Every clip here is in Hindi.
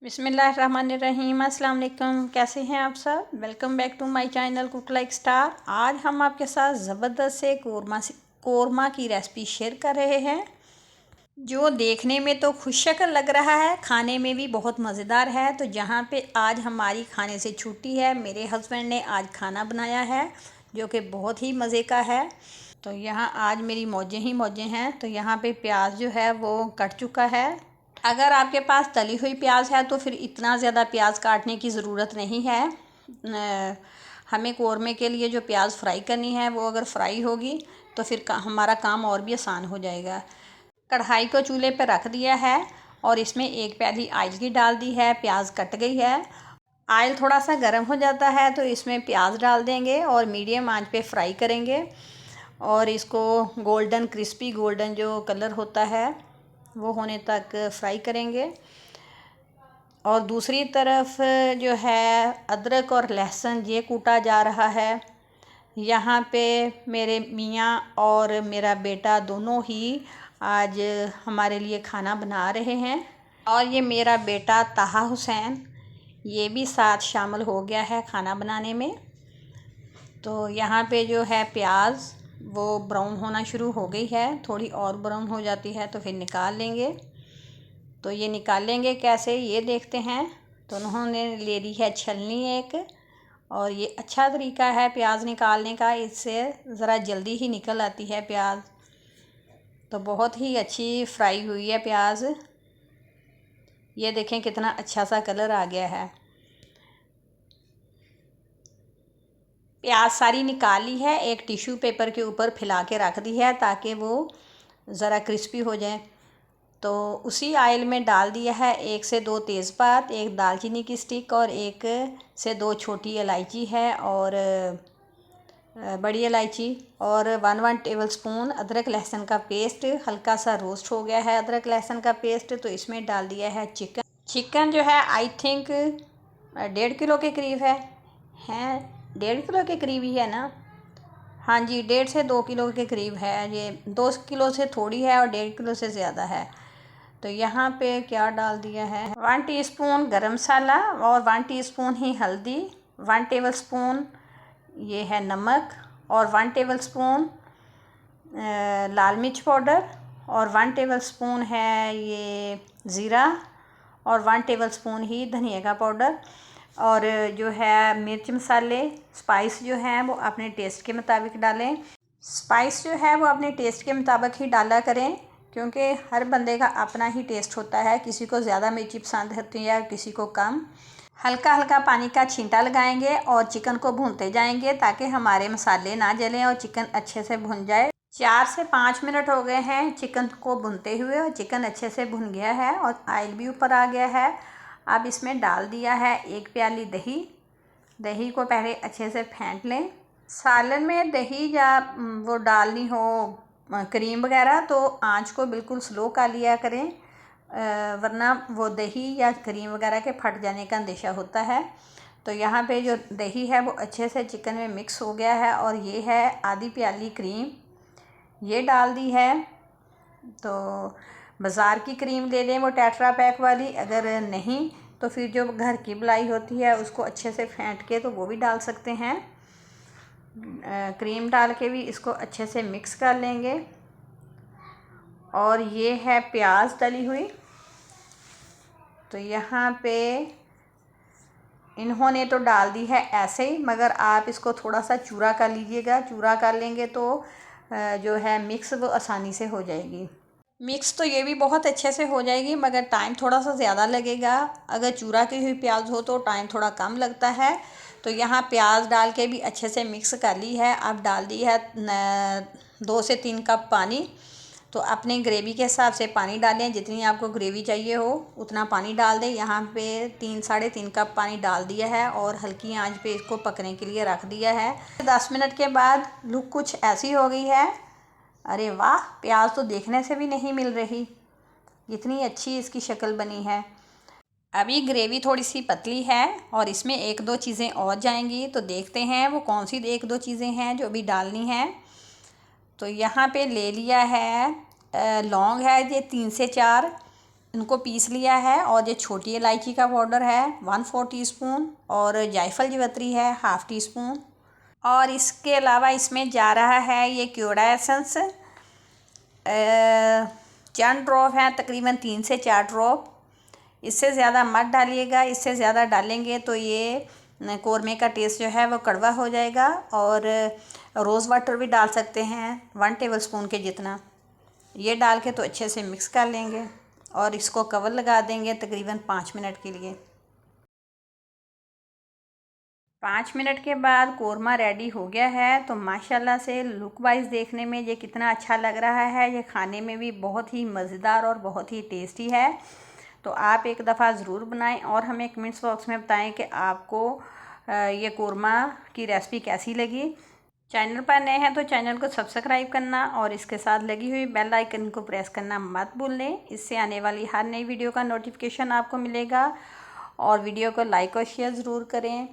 बिस्मिल्लाहिर्रहमानिर्रहीम। अस्सलाम वालेकुम। कैसे हैं आप सब? Welcome back to my channel cook like star. आज हम आपके साथ ज़बरदस्त से कोरमा की रेसिपी शेयर कर रहे हैं, जो देखने में तो खुशशक्ल लग रहा है, खाने में भी बहुत मज़ेदार है। तो जहाँ पे आज हमारी खाने से छुट्टी है, मेरे हस्बैंड ने आज खाना बनाया है जो कि बहुत ही मज़े का है। तो यहाँ आज मेरी मौजें ही मौजें हैं। तो यहाँ पे प्याज जो है वो कट चुका है। अगर आपके पास तली हुई प्याज है तो फिर इतना ज़्यादा प्याज काटने की ज़रूरत नहीं है। हमें कौरमे के लिए जो प्याज फ्राई करनी है वो अगर फ्राई होगी तो फिर हमारा काम और भी आसान हो जाएगा। कढ़ाई को चूल्हे पर रख दिया है और इसमें एक प्याली ऑयल की डाल दी है। प्याज कट गई है। ऑयल थोड़ा सा गर्म हो जाता है तो इसमें प्याज डाल देंगे और मीडियम आंच पे फ्राई करेंगे और इसको गोल्डन क्रिस्पी गोल्डन जो कलर होता है वो होने तक फ्राई करेंगे। और दूसरी तरफ जो है अदरक और लहसुन ये कूटा जा रहा है। यहाँ पे मेरे मियाँ और मेरा बेटा दोनों ही आज हमारे लिए खाना बना रहे हैं और ये मेरा बेटा ताहा हुसैन ये भी साथ शामिल हो गया है खाना बनाने में। तो यहाँ पे जो है प्याज वो ब्राउन होना शुरू हो गई है, थोड़ी और ब्राउन हो जाती है तो फिर निकाल लेंगे। तो ये निकालेंगे कैसे ये देखते हैं। तो उन्होंने ले ली है छलनी एक, और ये अच्छा तरीका है प्याज निकालने का, इससे ज़रा जल्दी ही निकल आती है प्याज। तो बहुत ही अच्छी फ्राई हुई है प्याज। ये देखें कितना अच्छा सा कलर आ गया है। प्याज सारी निकाल ली है, एक टिश्यू पेपर के ऊपर फैला के रख दी है ताकि वो ज़रा क्रिस्पी हो जाए। तो उसी आयल में डाल दिया है 1 से 2 तेज़पात, एक दालचीनी की स्टिक और 1 से 2 छोटी इलायची है और बड़ी इलायची और 1 टेबल स्पून अदरक लहसुन का पेस्ट। हल्का सा रोस्ट हो गया है अदरक लहसुन का पेस्ट, तो इसमें डाल दिया है चिकन जो है आई थिंक 1.5 किलो के करीब है। 1.5 किलो के करीब ही है ना? हाँ जी, 1.5 से 2 किलो के करीब है। ये 2 किलो से थोड़ी है और 1.5 किलो से ज़्यादा है। तो यहाँ पे क्या डाल दिया है 1 टीस्पून गरम मसाला और 1 टीस्पून ही हल्दी, 1 टेबल स्पून ये है नमक और 1 टेबल स्पून लाल मिर्च पाउडर और 1 टेबल स्पून है ये ज़ीरा और 1 टेबल स्पून ही धनिया का पाउडर। और जो है मिर्च मसाले स्पाइस जो हैं वो अपने टेस्ट के मुताबिक डालें। स्पाइस जो है वो अपने टेस्ट के मुताबिक ही डाला करें, क्योंकि हर बंदे का अपना ही टेस्ट होता है। किसी को ज़्यादा मिर्ची पसंद होती है, किसी को कम। हल्का हल्का पानी का छींटा लगाएंगे और चिकन को भूनते जाएंगे ताकि हमारे मसाले ना जलें और चिकन अच्छे से भुन जाए। 4 से 5 मिनट हो गए हैं चिकन को भुनते हुए और चिकन अच्छे से भुन गया है और ऑयल भी ऊपर आ गया है। अब इसमें डाल दिया है 1 प्याली दही। दही को पहले अच्छे से फेंट लें। सालन में दही या वो डालनी हो क्रीम वगैरह तो आंच को बिल्कुल स्लो कर लिया करें, वरना वो दही या क्रीम वगैरह के फट जाने का अंदेशा होता है। तो यहाँ पे जो दही है वो अच्छे से चिकन में मिक्स हो गया है और ये है आधी प्याली क्रीम ये डाल दी है। तो बाज़ार की क्रीम ले लें वो टेट्रा पैक वाली, अगर नहीं तो फिर जो घर की मलाई होती है उसको अच्छे से फेंट के तो वो भी डाल सकते हैं। क्रीम डाल के भी इसको अच्छे से मिक्स कर लेंगे। और ये है प्याज तली हुई। तो यहाँ पे इन्होंने तो डाल दी है ऐसे ही, मगर आप इसको थोड़ा सा चूरा कर लीजिएगा। चूरा कर लेंगे तो जो है मिक्स वो आसानी से हो जाएगी। मिक्स तो ये भी बहुत अच्छे से हो जाएगी, मगर टाइम थोड़ा सा ज़्यादा लगेगा। अगर चूरा की हुई प्याज हो तो टाइम थोड़ा कम लगता है। तो यहाँ प्याज डाल के भी अच्छे से मिक्स कर ली है। अब डाल दी है 2 से 3 कप पानी। तो अपने ग्रेवी के हिसाब से पानी डालें, जितनी आपको ग्रेवी चाहिए हो उतना पानी डाल दें। यहाँ पे 3-3.5 कप पानी डाल दिया है और हल्की आंच पे इसको पकने के लिए रख दिया है। 10 मिनट के बाद लुक कुछ ऐसी हो गई है। अरे वाह, प्याज तो देखने से भी नहीं मिल रही, इतनी अच्छी इसकी शक्ल बनी है। अभी ग्रेवी थोड़ी सी पतली है और इसमें 1-2 चीज़ें और जाएंगी। तो देखते हैं वो कौन सी 1-2 चीज़ें हैं जो अभी डालनी है। तो यहाँ पे ले लिया है लौंग है ये 3 से 4, इनको पीस लिया है। और ये छोटी इलायची का पाउडर है 1/4 टीस्पून, और जायफल जावित्री है 1/2 टीस्पून। और इसके अलावा इसमें जा रहा है ये क्योड़ा एसेंस, चंद ड्रॉप है, तकरीबन 3 से 4 ड्रॉप। इससे ज़्यादा मत डालिएगा, इससे ज़्यादा डालेंगे तो ये कौरमे का टेस्ट जो है वो कड़वा हो जाएगा। और रोज़ वाटर भी डाल सकते हैं 1 टेबलस्पून के जितना। ये डाल के तो अच्छे से मिक्स कर लेंगे और इसको कवर लगा देंगे तकरीबन 5 मिनट के लिए। 5 मिनट के बाद कौरमा रेडी हो गया है। तो माशाल्लाह से लुक वाइज देखने में ये कितना अच्छा लग रहा है। ये खाने में भी बहुत ही मज़ेदार और बहुत ही टेस्टी है। तो आप एक दफ़ा ज़रूर बनाएं और हमें कमेंट्स बॉक्स में बताएं कि आपको ये कौरमा की रेसिपी कैसी लगी। चैनल पर नए हैं तो चैनल को सब्सक्राइब करना और इसके साथ लगी हुई बेल आइकन को प्रेस करना मत भूलें। इससे आने वाली हर नई वीडियो का नोटिफिकेशन आपको मिलेगा। और वीडियो को लाइक और शेयर ज़रूर करें।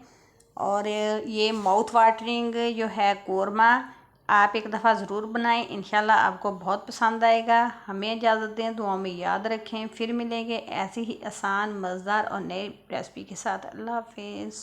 और ये माउथ वाटरिंग जो है कौरमा आप एक दफ़ा ज़रूर बनाएं, इंशाल्लाह आपको बहुत पसंद आएगा। हमें इजाज़त दें, दुआ में याद रखें। फिर मिलेंगे ऐसी ही आसान, मज़ेदार और नई रेसिपी के साथ। अल्लाह हाफिज़।